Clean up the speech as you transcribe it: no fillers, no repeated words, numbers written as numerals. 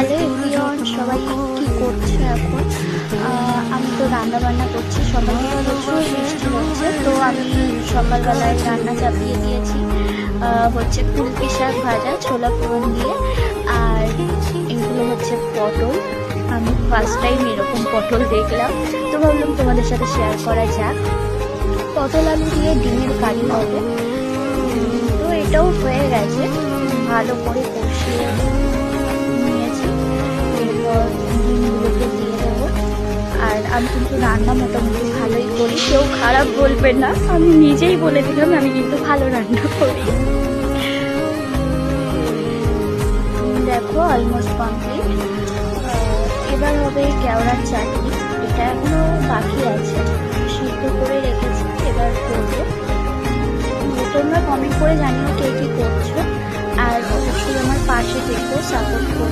Hello everyone, সবাই কি করছে এখন? আমি তো রান্না বান্না করছি। সকালে প্রচুর বৃষ্টি হচ্ছে, তো আমি সকালবেলায় রান্না চাপিয়ে দিয়েছি। হচ্ছে কুলপি শাক ভাজা ছোলা ফোড়ন দিয়ে, আর এগুলো হচ্ছে পটল। আমি ফার্স্ট টাইম এরকম পটল দেখলাম, তো ভাবলাম তোমাদের সাথে শেয়ার করা যাক। পটল আলু দিয়ে ডিমের কারি হবে। তো এটাও হয়ে গেছে, ভালো করে কষিয়ে নিয়েছি। এরপর ডিমগুলোকে দিয়ে দেবো। আর আমি কিন্তু রান্না মোটামুটি ভালোই করি, কেউ খারাপ বলবে না, আমি নিজেই বলে দিলাম আমি কিন্তু ভালো রান্না করি। দেখো অলমোস্ট কমপ্লিট। এবার হবে কেওড়ার চাটনি। এটা এখনো বাকি আছে, সিদ্ধ করে রেখেছি, এবার করবো। তোমরা কমেন্ট করে জানিও কে কি করছো, আর অবশ্যই আমার পাশে থেকো, সাপোর্ট করো।